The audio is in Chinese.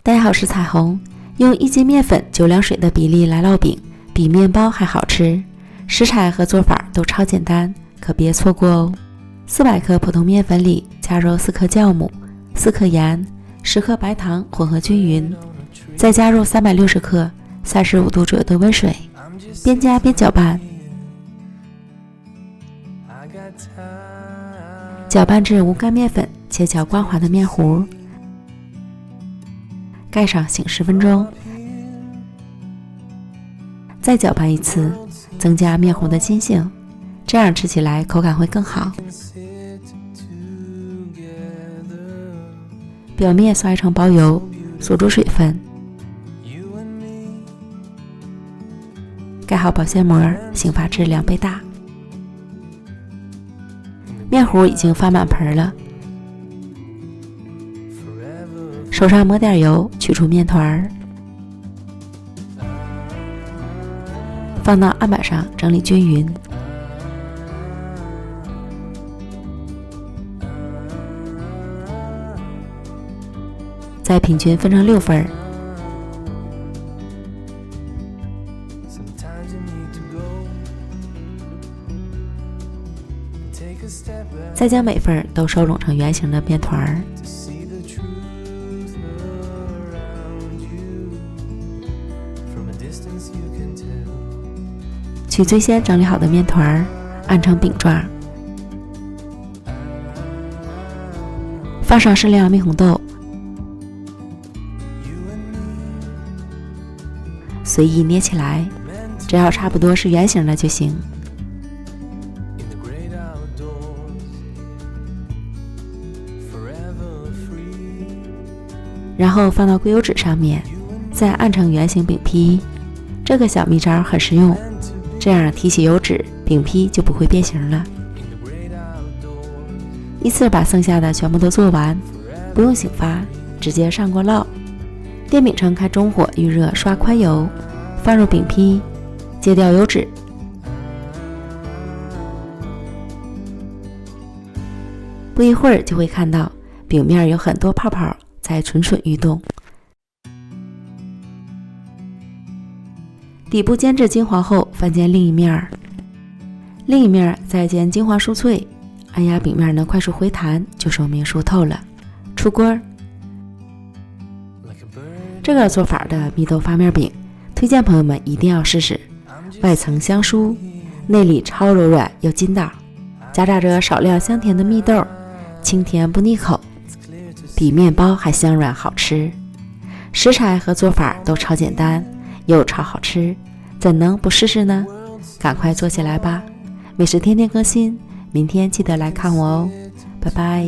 大家好，我是彩虹。用1斤面粉9两水的比例来烙饼，比面包还好吃。食材和做法都超简单，可别错过哦。400克普通面粉里加入4克酵母、4克盐、10克白糖，混合均匀，再加入360克35度左右的温水，边加边搅拌，搅拌至无干面粉切角光滑的面糊，盖上醒10分钟，再搅拌一次，增加面糊的筋性，这样吃起来口感会更好。表面刷一层薄油，锁住水分，盖好保鲜膜，醒发至2倍大。面糊已经发满盆了，手上抹点油，取出面团，放到案板上整理均匀，再平均分成6份，再将每份都收拢成圆形的面团，取最先整理好的面团，按成饼状，放上适量蜜红豆，随意捏起来，只要差不多是圆形的就行。然后放到硅油纸上面，再按成圆形饼坯。这个小秘招很实用，这样提起油纸，饼坯就不会变形了。依次把剩下的全部都做完，不用醒发，直接上锅烙。电饼铛开中火预热，刷宽油，放入饼坯，揭掉油纸，不一会儿就会看到饼面有很多泡泡在蠢蠢欲动。底部煎至金黄后，翻煎另一面，另一面再煎金黄酥脆，按压饼面能快速回弹，就说明熟透了。出锅。这个做法的蜜豆发面饼，推荐朋友们一定要试试。外层香酥，内里超柔软又筋道，夹杂着少量香甜的蜜豆，清甜不腻口，比面包还香软好吃。食材和做法都超简单，又超好吃，怎能不试试呢？赶快做起来吧！美食天天更新，明天记得来看我哦，拜拜。